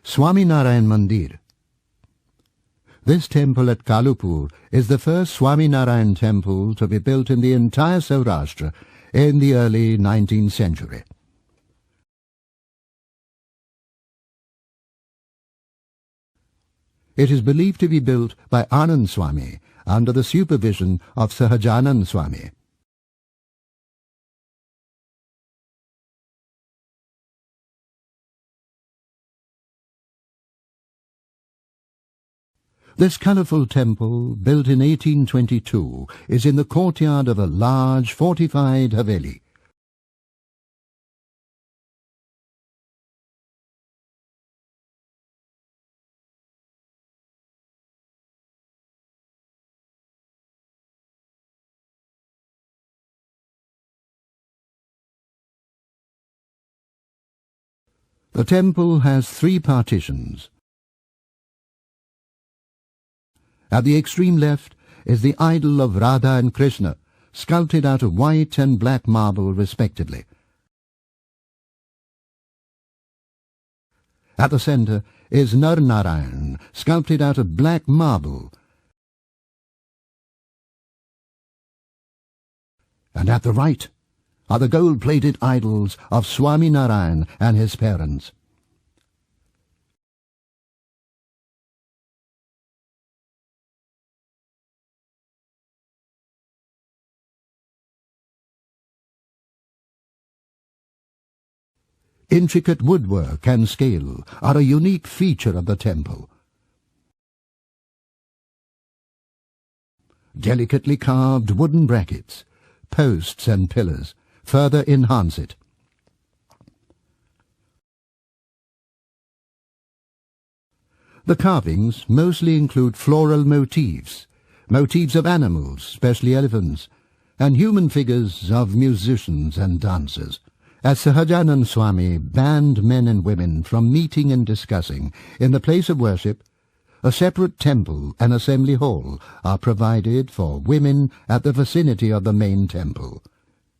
Swaminarayan Mandir. This temple at Kalupur is the first Swaminarayan temple to be built in the entire Saurashtra in the early 19th century. It is believed to be built by Anand Swami under the supervision of Sahajanand Swami. This colourful temple, built in 1822, is in the courtyard of a large fortified haveli. The temple has 3 partitions. At the extreme left is the idol of Radha and Krishna, sculpted out of white and black marble respectively. At the centre is Nar Narayan, sculpted out of black marble. And at the right are the gold-plated idols of Swami Narayan and his parents. Intricate woodwork and scale are a unique feature of the temple. Delicately carved wooden brackets, posts and pillars further enhance it. The carvings mostly include floral motifs, motifs of animals, especially elephants, and human figures of musicians and dancers. As Sahajanand Swami banned men and women from meeting and discussing in the place of worship, a separate temple and assembly hall are provided for women at the vicinity of the main temple.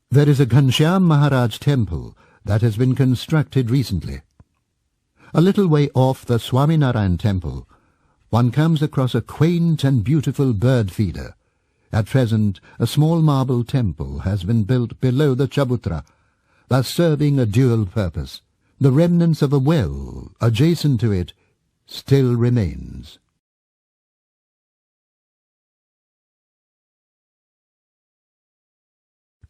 There is a Ghanshyam Maharaj temple that has been constructed recently. A little way off the Swaminarayan temple, one comes across a quaint and beautiful bird feeder. At present, a small marble temple has been built below the Chabutra, thus serving a dual purpose. The remnants of a well adjacent to it still remains.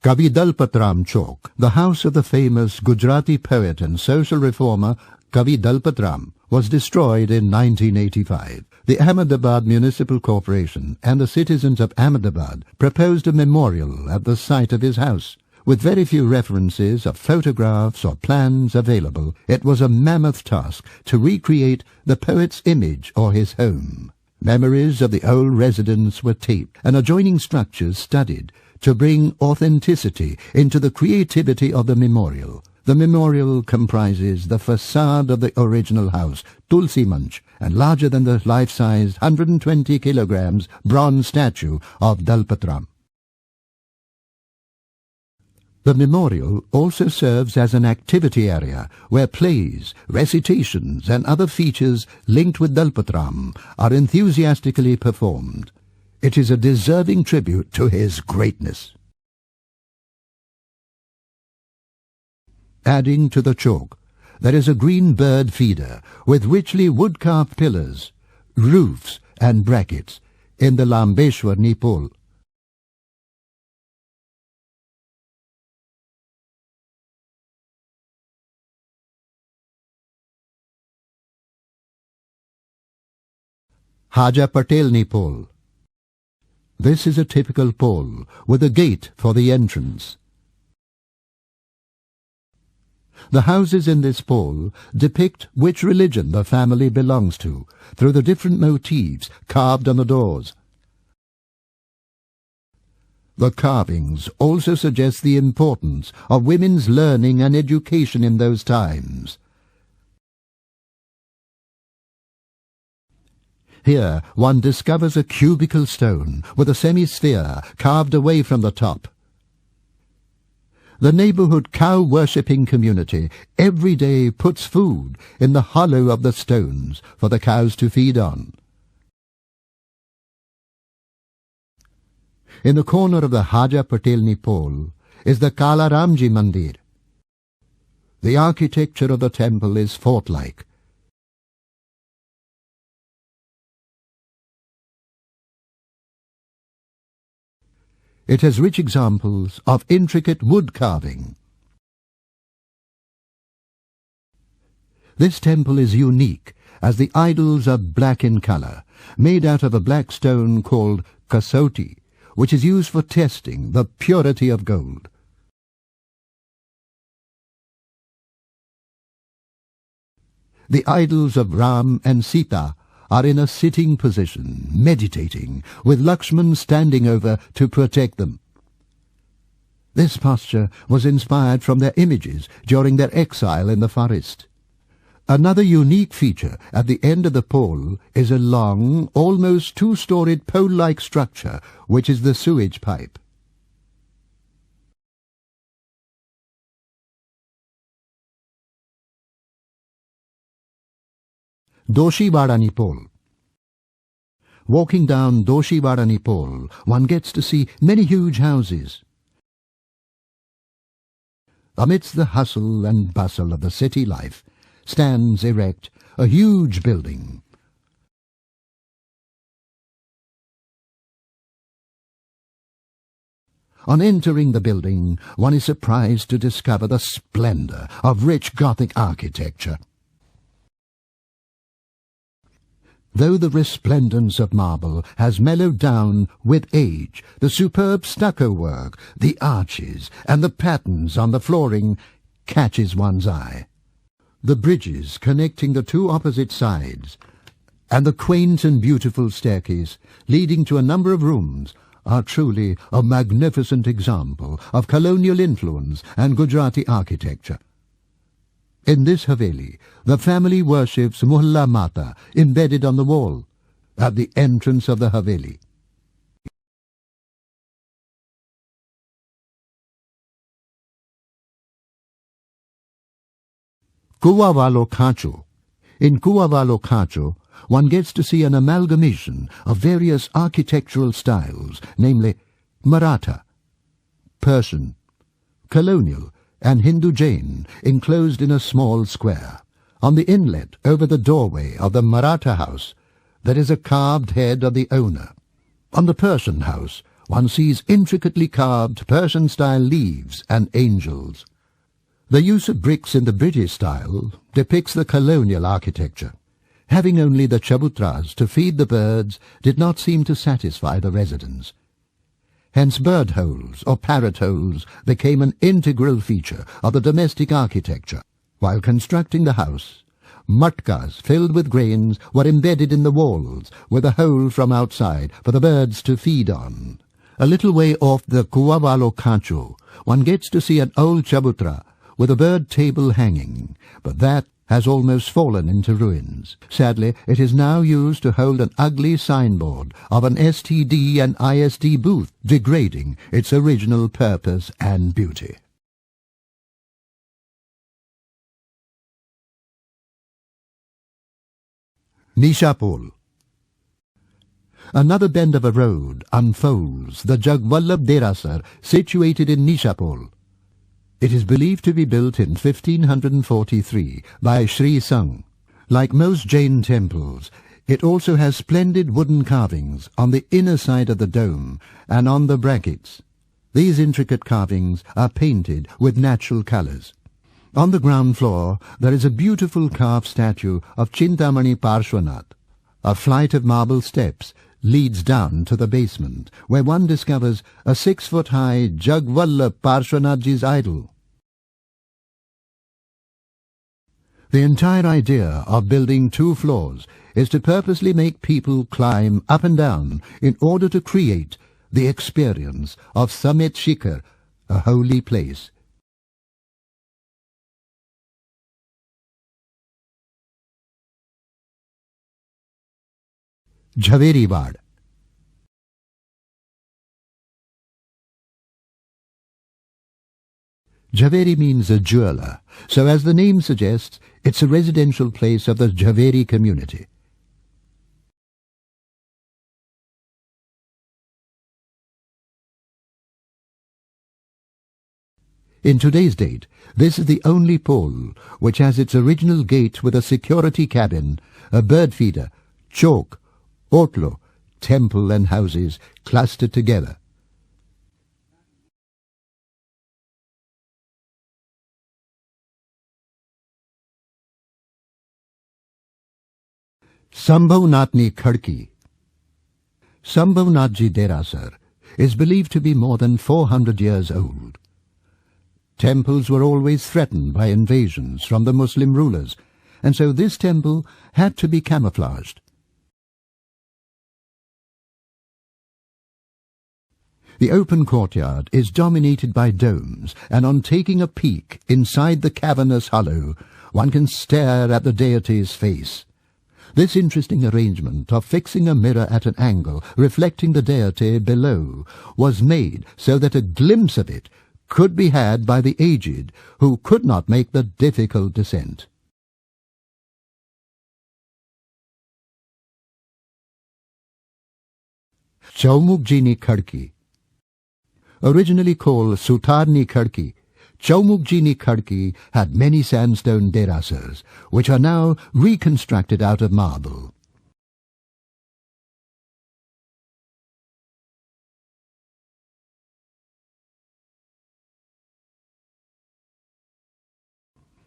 Kavi Dalpatram Chowk, the house of the famous Gujarati poet and social reformer Kavi Dalpatram, was destroyed in 1985. The Ahmedabad Municipal Corporation and the citizens of Ahmedabad proposed a memorial at the site of his house. With very few references of photographs or plans available, it was a mammoth task to recreate the poet's image or his home. Memories of the old residence were taped and adjoining structures studied to bring authenticity into the creativity of the memorial. The memorial comprises the facade of the original house, Tulsi Manch, and larger than the life-sized 120 kilograms bronze statue of Dalpatram. The memorial also serves as an activity area where plays, recitations and other features linked with Dalpatram are enthusiastically performed. It is a deserving tribute to his greatness. Adding to the chowk, there is a green bird feeder with richly wood-carved pillars, roofs and brackets in the Lambeshwar Nipol. Haja Patel Pole. This is a typical pole with a gate for the entrance. The houses in this pole depict which religion the family belongs to through the different motifs carved on the doors. The carvings also suggest the importance of women's learning and education in those times. Here one discovers a cubical stone with a semi-sphere carved away from the top. The neighborhood cow-worshipping community every day puts food in the hollow of the stones for the cows to feed on. In the corner of the Haja Patelni pole is the Kala Ramji mandir. The architecture of the temple is fort-like. It has rich examples of intricate wood carving. This temple is unique as the idols are black in color, made out of a black stone called kasoti, which is used for testing the purity of gold. The idols of Ram and Sita are in a sitting position, meditating, with Lakshman standing over to protect them. This posture was inspired from their images during their exile in the forest. Another unique feature at the end of the pole is a long, almost two-storied pole-like structure, which is the sewage pipe. Doshiwadani pole. Walking down Doshiwadani pole, one gets to see many huge houses. Amidst the hustle and bustle of the city life stands erect a huge building. On entering the building, one is surprised to discover the splendor of rich Gothic architecture. Though the resplendence of marble has mellowed down with age, the superb stucco work, the arches, and the patterns on the flooring catches one's eye. The bridges connecting the two opposite sides, and the quaint and beautiful staircase leading to a number of rooms are truly a magnificent example of colonial influence and Gujarati architecture. In this Haveli, the family worships Muhalla Mata embedded on the wall at the entrance of the Haveli. Kuwawalo Khacho. In Kuwawalo Khacho, one gets to see an amalgamation of various architectural styles, namely Maratha, Persian, colonial, and Hindu-Jain, enclosed in a small square. On the inlet over the doorway of the Maratha house, there is a carved head of the owner. On the Persian house, one sees intricately carved Persian-style leaves and angels. The use of bricks in the British style depicts the colonial architecture. Having only the chabutras to feed the birds did not seem to satisfy the residents. Hence bird holes or parrot holes became an integral feature of the domestic architecture. While constructing the house, matkas filled with grains were embedded in the walls with a hole from outside for the birds to feed on. A little way off the Kuwawalo Khacho, one gets to see an old chabutra with a bird table hanging, but that has almost fallen into ruins. Sadly, it is now used to hold an ugly signboard of an STD and ISD booth, degrading its original purpose and beauty. Nishapur. Another bend of a road unfolds the Jagvallabh Derasar situated in Nishapur. It is believed to be built in 1543 by Sri Sangh. Like most Jain temples, it also has splendid wooden carvings on the inner side of the dome and on the brackets. These intricate carvings are painted with natural colors. On the ground floor, there is a beautiful carved statue of Chintamani Parshwanath. A flight of marble steps leads down to the basement, where one discovers a 6-foot-high Jagvallabh Parshwanathji's idol. The entire idea of building 2 floors is to purposely make people climb up and down in order to create the experience of Samet Shikhar, a holy place. Jhaveri Ward. Jhaveri means a jeweler, so as the name suggests, it's a residential place of the Jhaveri community. In today's date, this is the only pole which has its original gate with a security cabin, a bird feeder, chowk, otlo, temple and houses clustered together. Sambhavnathni Khadki. Sambhavnathji Derasar is believed to be more than 400 years old. Temples were always threatened by invasions from the Muslim rulers, and so this temple had to be camouflaged. The open courtyard is dominated by domes, and on taking a peek inside the cavernous hollow, one can stare at the deity's face. This interesting arrangement of fixing a mirror at an angle reflecting the deity below was made so that a glimpse of it could be had by the aged who could not make the difficult descent. Chaumukjini Khadki. Originally called Sutarni Khadki, Chaumukjini Khadki had many sandstone derasars, which are now reconstructed out of marble.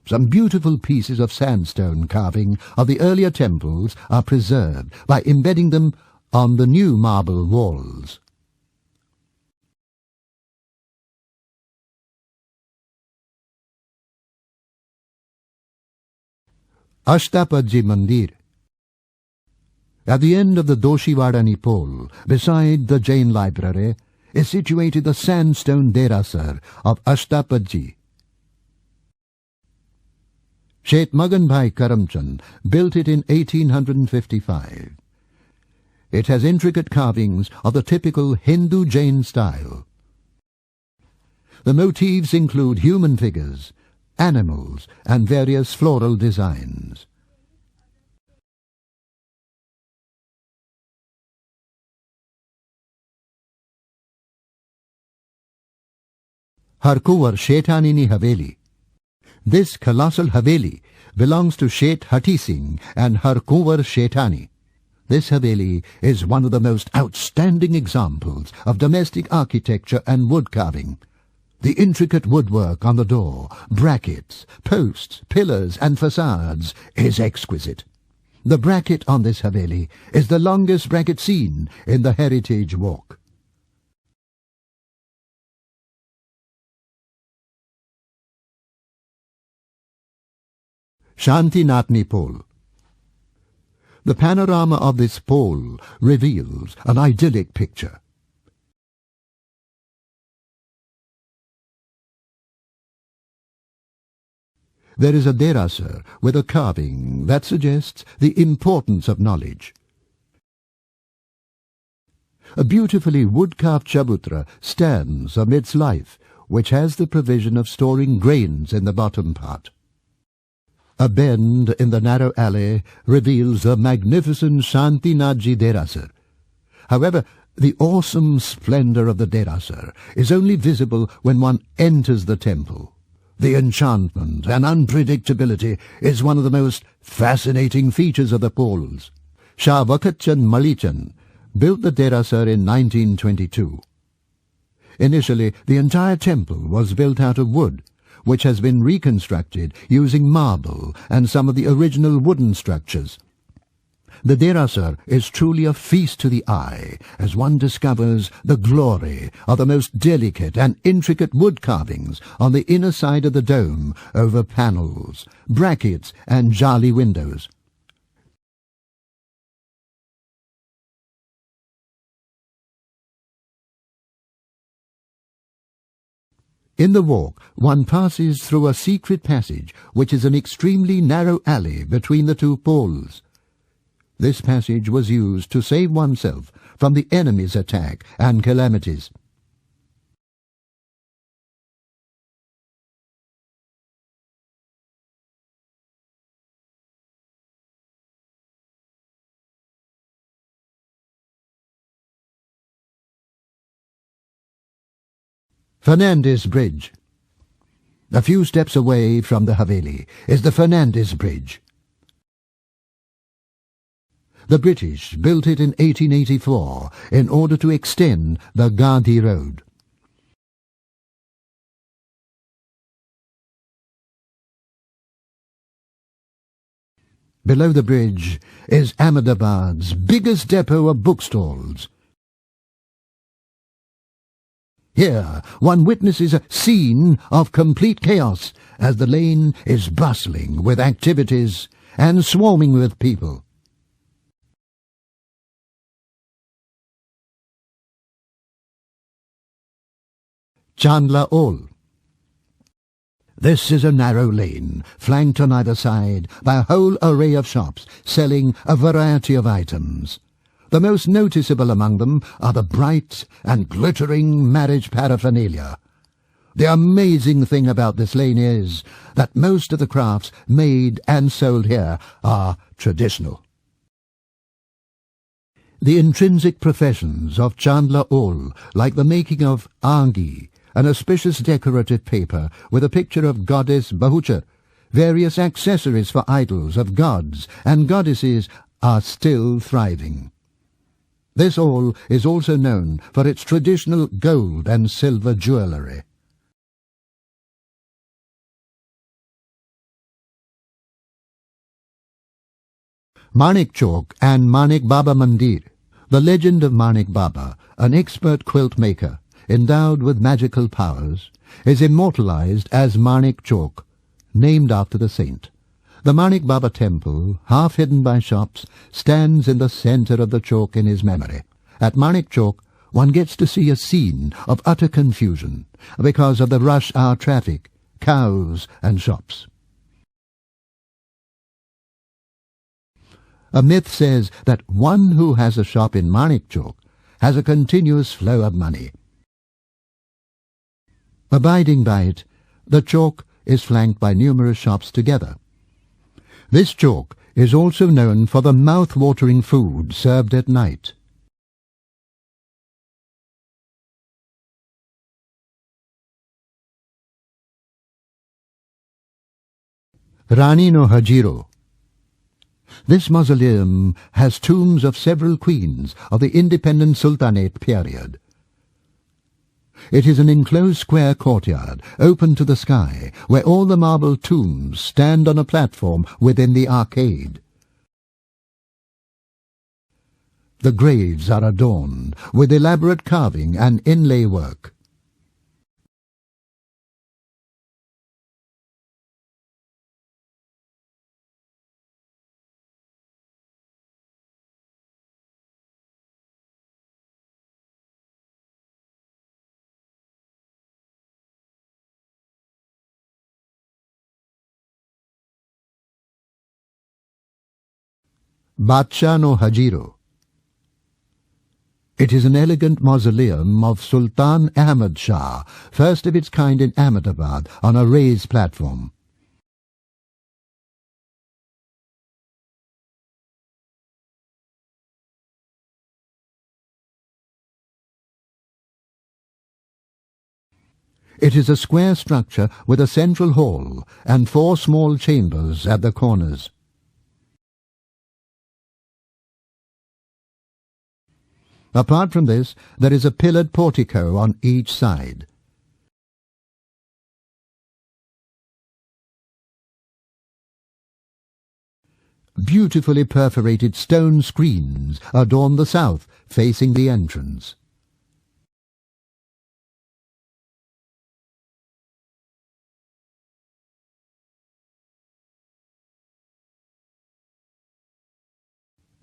Some beautiful pieces of sandstone carving of the earlier temples are preserved by embedding them on the new marble walls. Ashtapadji mandir. At the end of the Doshiwadani pole, beside the Jain library, is situated the sandstone derasar of Ashtapadji. Sheth Maganbhai Karamchand built it in 1855. It has intricate carvings of the typical Hindu-Jain style. The motifs include human figures, animals, and various floral designs. Harkuvar Shethanini Haveli. This colossal Haveli belongs to Sheth Hati Singh and Harkuvar Shethani. This Haveli is one of the most outstanding examples of domestic architecture and wood carving. The intricate woodwork on the door, brackets, posts, pillars and facades is exquisite. The bracket on this Haveli is the longest bracket seen in the Heritage Walk. Shantinath pole. The panorama of this pole reveals an idyllic picture. There is a derasar with a carving that suggests the importance of knowledge. A beautifully wood-carved chabutra stands amidst life, which has the provision of storing grains in the bottom part. A bend in the narrow alley reveals the magnificent Shantinathji derasar. However, the awesome splendor of the derasar is only visible when one enters the temple. The enchantment and unpredictability is one of the most fascinating features of the poles. Shah Vakatchand Malichan built the derasar in 1922. Initially, the entire temple was built out of wood, which has been reconstructed using marble and some of the original wooden structures. The derasar is truly a feast to the eye as one discovers the glory of the most delicate and intricate wood carvings on the inner side of the dome over panels, brackets and jali windows. In the walk, one passes through a secret passage, which is an extremely narrow alley between the two poles. This passage was used to save oneself from the enemy's attack and calamities. Fernandez Bridge. A few steps away from the Haveli is the Fernandez Bridge. The British built it in 1884 in order to extend the Gandhi Road. Below the bridge is Ahmedabad's biggest depot of bookstalls. Here one witnesses a scene of complete chaos as the lane is bustling with activities and swarming with people. Chandler All. This is a narrow lane, flanked on either side by a whole array of shops selling a variety of items. The most noticeable among them are the bright and glittering marriage paraphernalia. The amazing thing about this lane is that most of the crafts made and sold here are traditional. The intrinsic professions of Chandler All, like the making of angi, an auspicious decorative paper with a picture of goddess Bahucha, various accessories for idols of gods and goddesses, are still thriving. This all is also known for its traditional gold and silver jewellery. Manek Chowk and Manek Baba Mandir. The legend of Manek Baba, an expert quilt maker, endowed with magical powers, is immortalized as Manek Chowk, named after the saint. The Manek Baba temple, half hidden by shops, stands in the center of the chowk in his memory. At Manek Chowk, one gets to see a scene of utter confusion because of the rush-hour traffic, cows and shops. A myth says that one who has a shop in Manek Chowk has a continuous flow of money. Abiding by it, the chowk is flanked by numerous shops together. This chowk is also known for the mouth-watering food served at night. Rani no Hajiro. This mausoleum has tombs of several queens of the independent Sultanate period. It is an enclosed square courtyard, open to the sky, where all the marble tombs stand on a platform within the arcade. The graves are adorned with elaborate carving and inlay work. Badshah no Hajiro. It is an elegant mausoleum of Sultan Ahmad Shah, first of its kind in Ahmedabad, on a raised platform. It is a square structure with a central hall and 4 small chambers at the corners. Apart from this, there is a pillared portico on each side. Beautifully perforated stone screens adorn the south, facing the entrance.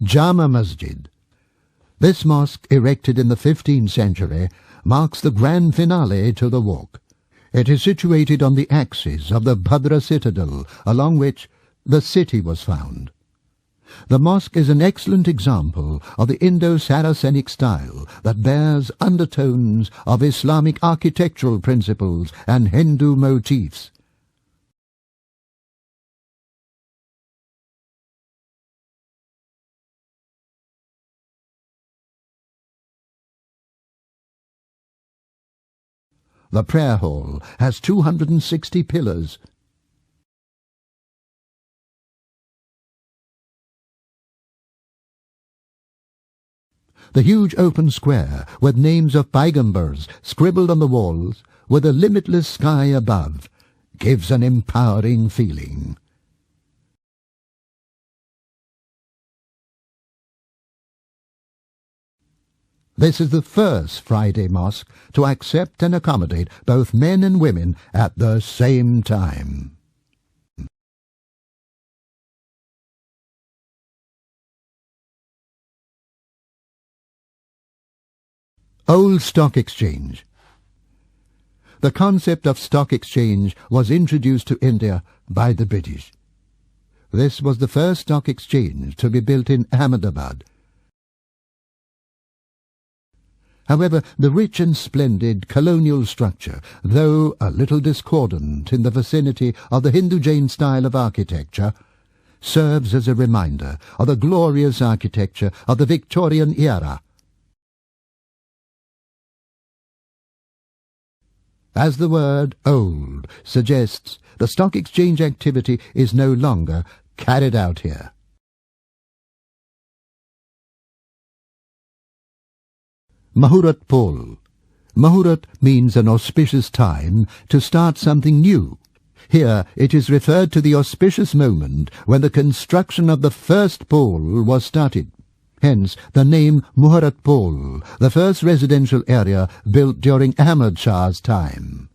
Jama Masjid. This mosque, erected in the 15th century, marks the grand finale to the walk. It is situated on the axis of the Bhadra citadel, along which the city was found. The mosque is an excellent example of the Indo-Saracenic style that bears undertones of Islamic architectural principles and Hindu motifs. The prayer hall has 260 pillars. The huge open square, with names of Paigambars scribbled on the walls, with a limitless sky above, gives an empowering feeling. This is the first Friday mosque to accept and accommodate both men and women at the same time. Old Stock Exchange. The concept of stock exchange was introduced to India by the British. This was the first stock exchange to be built in Ahmedabad. However, the rich and splendid colonial structure, though a little discordant in the vicinity of the Hindu-Jain style of architecture, serves as a reminder of the glorious architecture of the Victorian era. As the word old suggests, the stock exchange activity is no longer carried out here. Muhurat Pol. Muhurat means an auspicious time to start something new. Here it is referred to the auspicious moment when the construction of the first pole was started. Hence the name Muhurat Pol, the first residential area built during Ahmad Shah's time.